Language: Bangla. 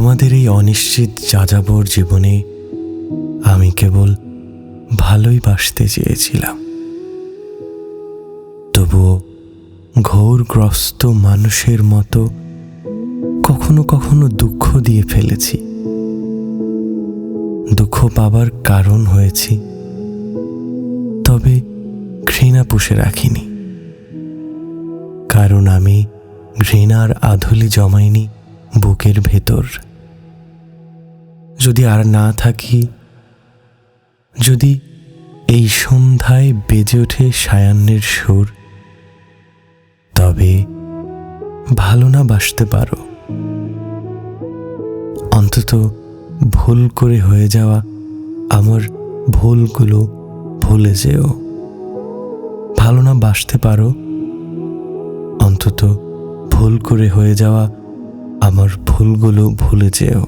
তোমাদের এই অনিশ্চিত যাযাবর জীবনে আমি কেবল ভালোই বাসতে চেয়েছিলাম। তবুও ঘোরগ্রস্ত মানুষের মতো কখনো কখনো দুঃখ দিয়ে ফেলেছি। দুঃখ পাবার কারণ হয়েছি, তবে ঘৃণা পুষে রাখিনি। কারণ আমি ঘৃণার আধুলি জমাইনি বুকের ভেতর। যদি আর না থাকি, যদি এই সন্ধ্যায় বেজে ওঠে সায়াহ্নের সুর, তবে ভালো না বাসতে পারো। অন্তত ভুল করে হয়ে যাওয়া আমার ভুলগুলো ভুলে যেও। ভালো না বাসতে পারো, অন্তত ভুল করে হয়ে যাওয়া আমার ভুলগুলো ভুলে যেও।